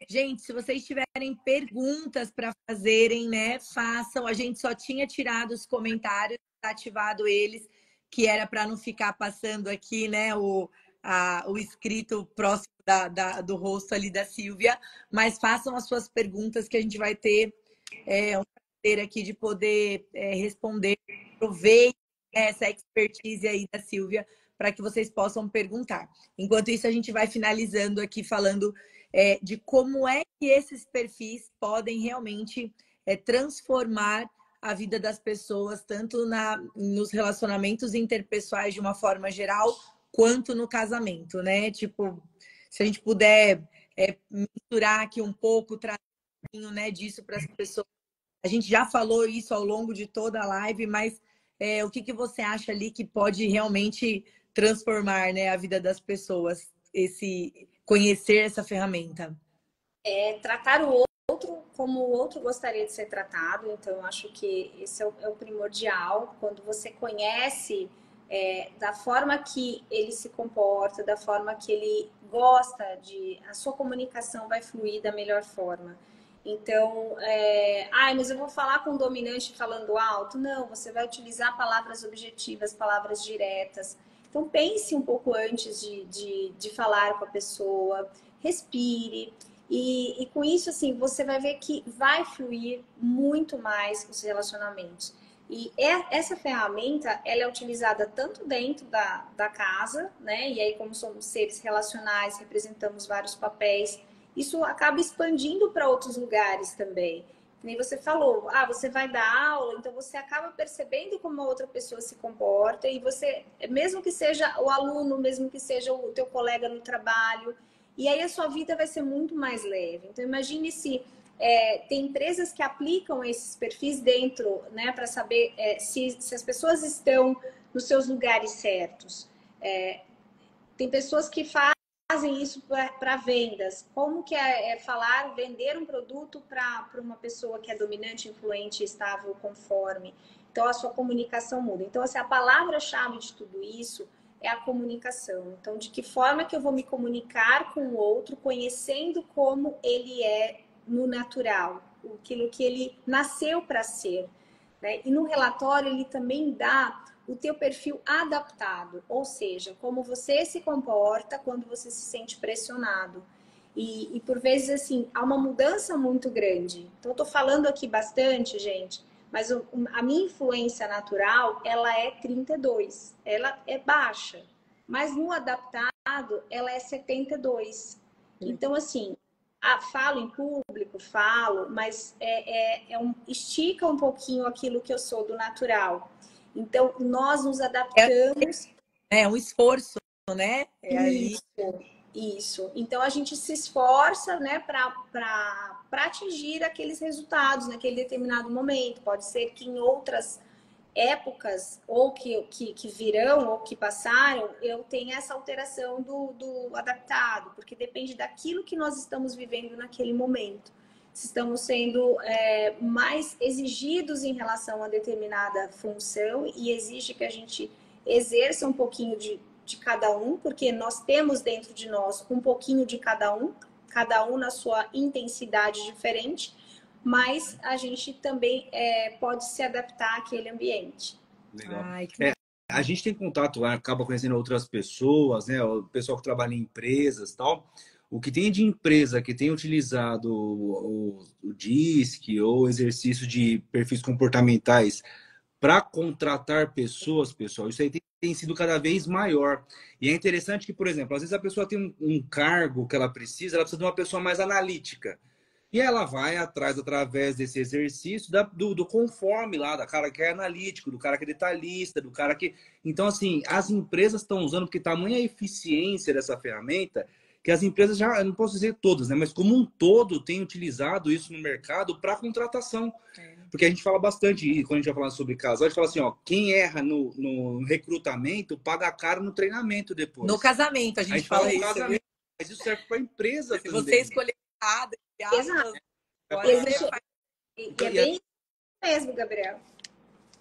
Gente, se vocês tiverem perguntas para fazerem, né, façam. A gente só tinha tirado os comentários, ativado eles, que era para não ficar passando aqui, né, o escrito próximo do rosto ali da Silvia. Mas façam as suas perguntas que a gente vai ter um prazer aqui de poder responder. Aproveitem essa expertise aí da Silvia para que vocês possam perguntar. Enquanto isso, a gente vai finalizando aqui falando de como é que esses perfis podem realmente transformar a vida das pessoas, tanto nos relacionamentos interpessoais de uma forma geral, quanto no casamento, né? Tipo, se a gente puder misturar aqui um pouco, trazer um pouquinho, né, disso para as pessoas. A gente já falou isso ao longo de toda a live, mas o que você acha ali que pode realmente transformar, né, a vida das pessoas, conhecer essa ferramenta? Tratar o outro como o outro gostaria de ser tratado. Então, eu acho que esse é o primordial. Quando você conhece da forma que ele se comporta, da forma que ele gosta a sua comunicação vai fluir da melhor forma. Então, mas eu vou falar com o dominante falando alto. Não, você vai utilizar palavras objetivas, palavras diretas. Então, pense um pouco antes de falar com a pessoa, respire. E com isso, assim, você vai ver que vai fluir muito mais os relacionamentos. E essa ferramenta, ela é utilizada tanto dentro da casa, né? E aí, como somos seres relacionais, representamos vários papéis, isso acaba expandindo para outros lugares também. Nem você falou, você vai dar aula, então você acaba percebendo como a outra pessoa se comporta, e você, mesmo que seja o aluno, mesmo que seja o teu colega no trabalho, e aí a sua vida vai ser muito mais leve. Então, imagine se tem empresas que aplicam esses perfis dentro, né, para saber se as pessoas estão nos seus lugares certos. Tem pessoas que fazem isso para vendas. Como que vender um produto para uma pessoa que é dominante, influente, estável, conforme? Então, a sua comunicação muda. Então, assim, a palavra-chave de tudo isso é a comunicação. Então, de que forma que eu vou me comunicar com o outro, conhecendo como ele é no natural, aquilo que ele nasceu para ser, né? E no relatório ele também dá o teu perfil adaptado, ou seja, como você se comporta quando você se sente pressionado. E por vezes, assim, há uma mudança muito grande. Então, eu tô falando aqui bastante, gente, mas a minha influência natural, ela é 32. Ela é baixa. Mas no adaptado, ela é 72. Então, assim, falo em público, mas estica um pouquinho aquilo que eu sou do natural. Então, nós nos adaptamos. É um esforço, né? Isso. Então, a gente se esforça, né, para atingir aqueles resultados naquele determinado momento. Pode ser que em outras épocas ou que virão ou que passaram, eu tenho essa alteração do adaptado, porque depende daquilo que nós estamos vivendo naquele momento. Se estamos sendo mais exigidos em relação a determinada função e exige que a gente exerça um pouquinho de cada um, porque nós temos dentro de nós um pouquinho de cada um na sua intensidade diferente, mas a gente também pode se adaptar àquele ambiente. Legal. A gente tem contato, acaba conhecendo outras pessoas, né? O pessoal que trabalha em empresas e tal. O que tem de empresa que tem utilizado o DISC ou exercício de perfis comportamentais para contratar pessoas, pessoal, isso aí tem sido cada vez maior. E é interessante que, por exemplo, às vezes a pessoa tem um cargo que ela precisa de uma pessoa mais analítica. E ela vai atrás, através desse exercício, do conforme lá, da cara que é analítico, do cara que é detalhista, do cara que... Então, assim, as empresas estão usando, porque tamanha a eficiência dessa ferramenta, que as empresas já, eu não posso dizer todas, né? Mas como um todo, têm utilizado isso no mercado para contratação. Porque a gente fala bastante, e quando a gente vai falar sobre casal, a gente fala assim, ó, quem erra no recrutamento, paga caro no treinamento depois. No casamento, a gente fala isso. Casamento, mas isso serve para a empresa Se também. você escolher errado, Exato. E é bem isso mesmo, Gabriel.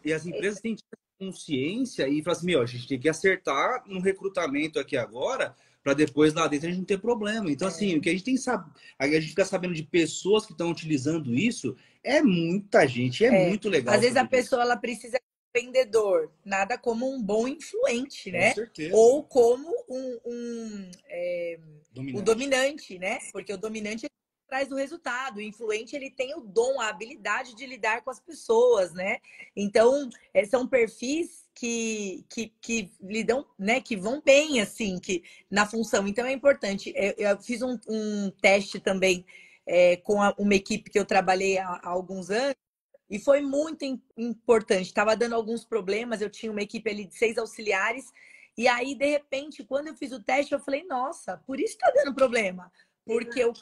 E as empresas têm que ter consciência e falar assim, a gente tem que acertar no recrutamento aqui agora, para depois lá dentro a gente não ter problema. Então, assim, o que a gente tem a gente fica sabendo de pessoas que estão utilizando isso, é muita gente, muito legal. Às vezes a pessoa ela precisa de um vendedor, nada como um bom influente, né? Com certeza. Ou como Dominante. o dominante, né? Porque o dominante traz o resultado. O influente, ele tem o dom, a habilidade de lidar com as pessoas, né? Então, são perfis que lidam, né? Que vão bem, assim, na função. Então, é importante. Eu fiz um teste também com uma equipe que eu trabalhei há alguns anos e foi muito importante. Estava dando alguns problemas, eu tinha uma equipe ali de 6 auxiliares e aí, de repente, quando eu fiz o teste, eu falei, nossa, por isso está dando problema. Porque o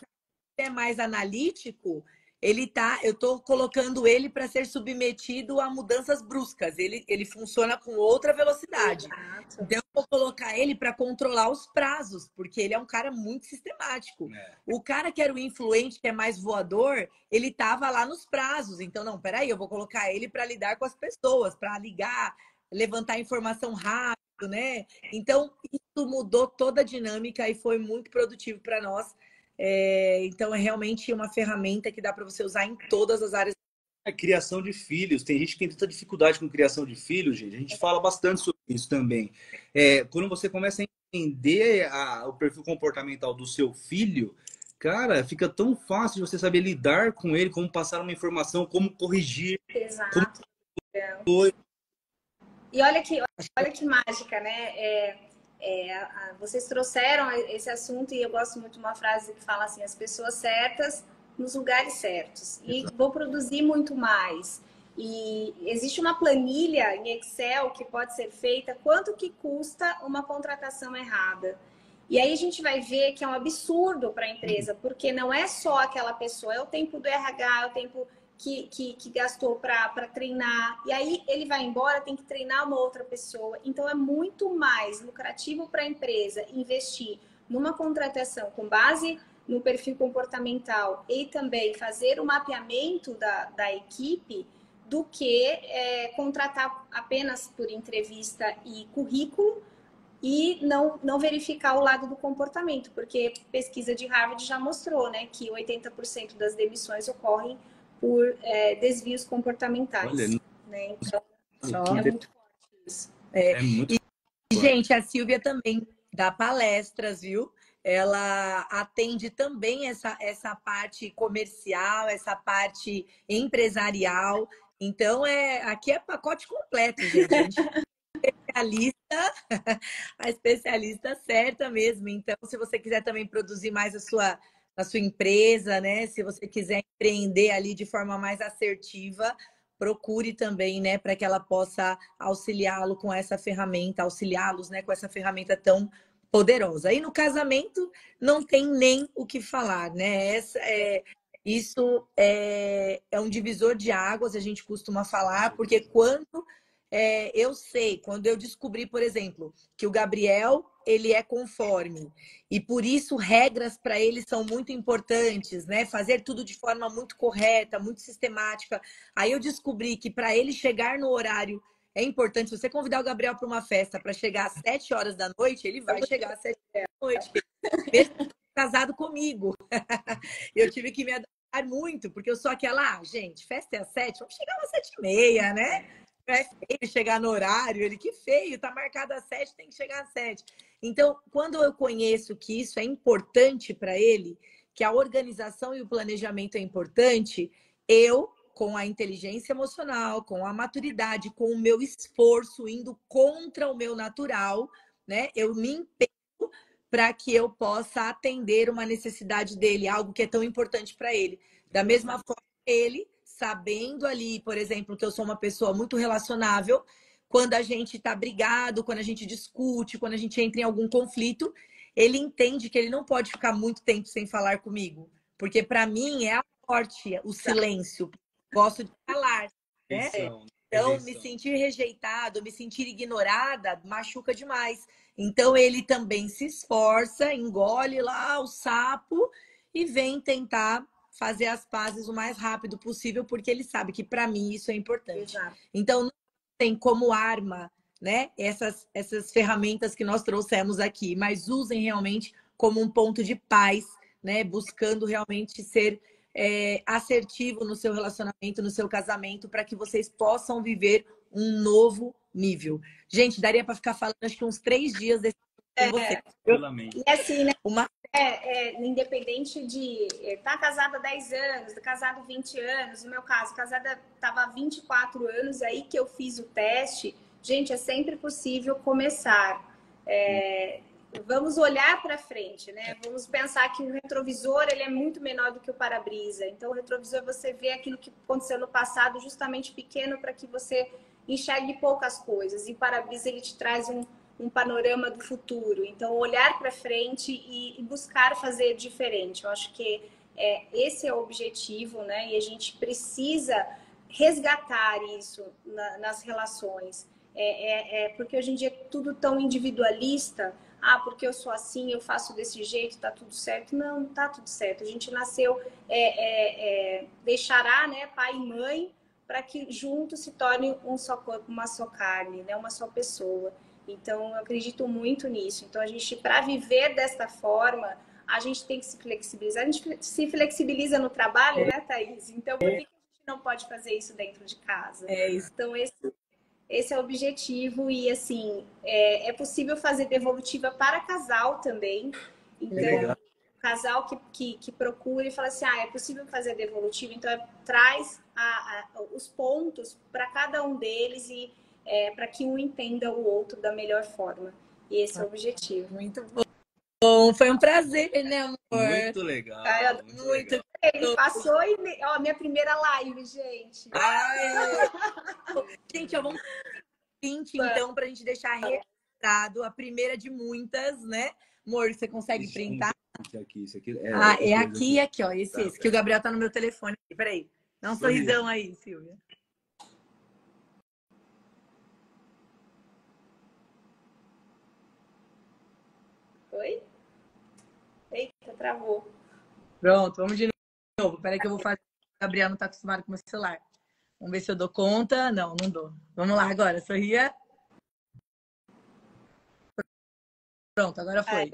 é mais analítico, eu estou colocando ele para ser submetido a mudanças bruscas. Ele funciona com outra velocidade. Exato. Então, eu vou colocar ele para controlar os prazos, porque ele é um cara muito sistemático. O cara que era o influente, que é mais voador, ele estava lá nos prazos. Então, não, peraí, eu vou colocar ele para lidar com as pessoas, para ligar, levantar informação rápido, né? Então, isso mudou toda a dinâmica e foi muito produtivo para nós. Então, é realmente uma ferramenta que dá para você usar em todas as áreas. Criação de filhos. Tem gente que tem tanta dificuldade com criação de filhos, gente. A gente fala bastante sobre isso também. Quando você começa a entender o perfil comportamental do seu filho, cara, fica tão fácil de você saber lidar com ele, como passar uma informação, como corrigir. Exato. E olha que mágica, né? Vocês trouxeram esse assunto e eu gosto muito de uma frase que fala assim, as pessoas certas nos lugares certos. E vou produzir muito mais. E existe uma planilha em Excel que pode ser feita, quanto que custa uma contratação errada. E aí a gente vai ver que é um absurdo para a empresa, porque não é só aquela pessoa, é o tempo do RH, é o tempo que gastou para treinar. E aí ele vai embora, tem que treinar uma outra pessoa. Então é muito mais lucrativo para a empresa investir numa contratação com base no perfil comportamental e também fazer o mapeamento da equipe do que contratar apenas por entrevista e currículo e não verificar o lado do comportamento, porque pesquisa de Harvard já mostrou, né, que 80% das demissões ocorrem por desvios comportamentais. Olha, né? Então, é muito forte isso. E, gente, a Silvia também dá palestras, viu? Ela atende também essa parte comercial, essa parte empresarial. Então, aqui é pacote completo, gente. A gente a especialista certa mesmo. Então, se você quiser também produzir mais a sua empresa, né? Se você quiser empreender ali de forma mais assertiva, procure também, né, para que ela possa auxiliá-lo com essa ferramenta, auxiliá-los, né, com essa ferramenta tão poderosa. E no casamento não tem nem o que falar, né? Isso é um divisor de águas, a gente costuma falar, porque quando eu sei, quando eu descobri, por exemplo, que o Gabriel, ele é conforme, e por isso regras para ele são muito importantes, né? Fazer tudo de forma muito correta, muito sistemática. Aí eu descobri que para ele chegar no horário é importante. Se você convidar o Gabriel para uma festa para chegar às 7 horas da noite, ele vai chegar às 7 horas da noite, mesmo casado comigo. Eu tive que me adaptar muito, porque eu sou aquela, gente, festa é às 7, vamos chegar às 7h30, né? Não é feio chegar no horário, ele que feio, tá marcado às 7, tem que chegar às 7. Então, quando eu conheço que isso é importante para ele, que a organização e o planejamento é importante, eu, com a inteligência emocional, com a maturidade, com o meu esforço, indo contra o meu natural, né? Eu me empenho para que eu possa atender uma necessidade dele, algo que é tão importante para ele. Da mesma forma, ele, sabendo ali, por exemplo, que eu sou uma pessoa muito relacionável, quando a gente está brigado, quando a gente discute, quando a gente entra em algum conflito, ele entende que ele não pode ficar muito tempo sem falar comigo. Porque para mim é a morte, o silêncio. Gosto de falar, né? Então, me sentir rejeitado, me sentir ignorada, machuca demais. Então, ele também se esforça, engole lá o sapo e vem tentar fazer as pazes o mais rápido possível, porque ele sabe que para mim isso é importante. Exato. Então, não tem como arma, né, essas ferramentas que nós trouxemos aqui, mas usem realmente como um ponto de paz, né, buscando realmente ser assertivo no seu relacionamento, no seu casamento, para que vocês possam viver um novo nível. Gente, daria para ficar falando acho que uns 3 dias desse com vocês. E assim, né? Independente de estar casada há 10 anos, casado 20 anos, no meu caso, casada estava há 24 anos, aí que eu fiz o teste. Gente, é sempre possível começar. Vamos olhar para frente, né? Vamos pensar que o retrovisor ele é muito menor do que o para-brisa. Então, o retrovisor você vê aquilo que aconteceu no passado justamente pequeno para que você enxergue poucas coisas. E o para-brisa ele te traz um panorama do futuro. Então, olhar para frente e buscar fazer diferente. Eu acho que esse é o objetivo, né? E a gente precisa resgatar isso nas relações. Porque hoje em dia é tudo tão individualista. Ah, porque eu sou assim, eu faço desse jeito, tá tudo certo. Não, não tá tudo certo. A gente nasceu, deixará, né, pai e mãe, para que juntos se torne um só corpo, uma só carne, né, uma só pessoa. Então, eu acredito muito nisso. Então, a gente, para viver desta forma, a gente tem que se flexibilizar. A gente se flexibiliza no trabalho, né, Thaís? Então, por que a gente não pode fazer isso dentro de casa? Isso. Então, esse é o objetivo. E, assim, é possível fazer devolutiva para casal também. Então, casal que procura e fala assim, é possível fazer devolutiva. Então, traz os pontos para cada um deles e para que um entenda o outro da melhor forma. E esse é o objetivo. Muito bom. Foi um prazer, né, amor? Muito legal. Muito legal. Ele passou e... minha primeira live, gente. Gente, eu vou então, para a gente deixar registrado a primeira de muitas, né? Amor, você consegue printar? Isso aqui. É aqui e aqui, ó. Esse, que o Gabriel tá no meu telefone. Peraí. Dá um sorrisão aí, Silvia. Oi? Eita, travou. Pronto, vamos de novo. Peraí que eu vou fazer. O Gabriel não tá acostumado com o meu celular. Vamos ver se eu dou conta. Não, não dou. Vamos lá agora. Sorria. Pronto, agora foi.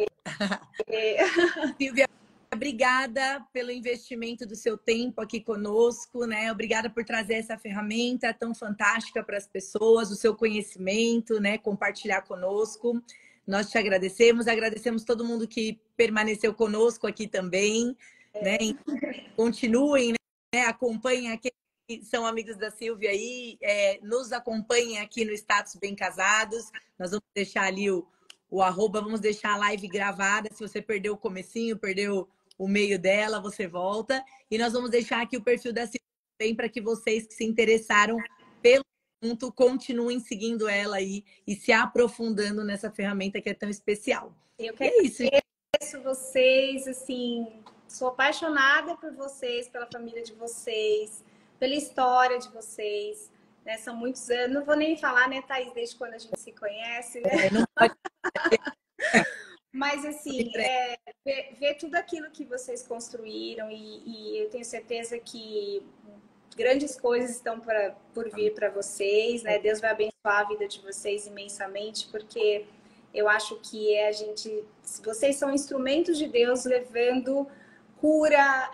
Silvia, obrigada pelo investimento do seu tempo aqui conosco, né? Obrigada por trazer essa ferramenta tão fantástica para as pessoas, o seu conhecimento, né? Compartilhar conosco. Nós te agradecemos, agradecemos todo mundo que permaneceu conosco aqui também, né? Continuem, né? Acompanhem aqueles que são amigos da Silvia aí, nos acompanhem aqui no Status Bem Casados. Nós vamos deixar ali o arroba, vamos deixar a live gravada. Se você perdeu o comecinho, perdeu o meio dela, você volta. E nós vamos deixar aqui o perfil da Silvia também para que vocês que se interessaram pelo assunto continuem seguindo ela aí e se aprofundando nessa ferramenta que é tão especial. Eu quero agradecer vocês, assim, sou apaixonada por vocês, pela família de vocês, pela história de vocês. né? São muitos anos. Não vou nem falar, né, Thaís, desde quando a gente se conhece, né? Não pode... Mas, assim, ver tudo aquilo que vocês construíram e eu tenho certeza que grandes coisas estão por vir para vocês, né? Deus vai abençoar a vida de vocês imensamente, porque eu acho que vocês são instrumentos de Deus levando cura,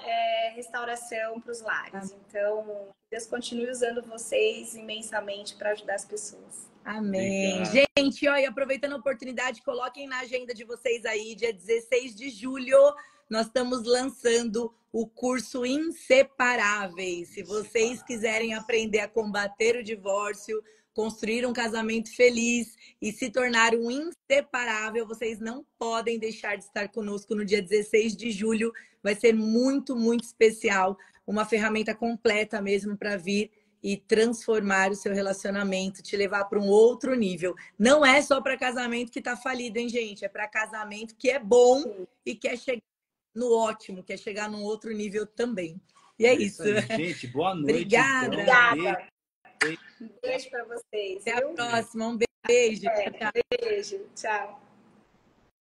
restauração para os lares. Então, Deus continue usando vocês imensamente para ajudar as pessoas. Amém. Obrigado. Gente, ó, e aproveitando a oportunidade, coloquem na agenda de vocês aí, dia 16 de julho, nós estamos lançando o curso Inseparáveis. Se vocês quiserem aprender a combater o divórcio, construir um casamento feliz e se tornar um inseparável, vocês não podem deixar de estar conosco no dia 16 de julho. Vai ser muito, muito especial. Uma ferramenta completa mesmo para vir e transformar o seu relacionamento, te levar para um outro nível. Não é só para casamento que está falido, hein, gente? É para casamento que é bom e quer chegar no ótimo, quer chegar num outro nível também. E é isso. Aí, gente, boa noite. Obrigada. Obrigada. Um beijo para vocês. Até a próxima. Um beijo. Beijo. Tchau.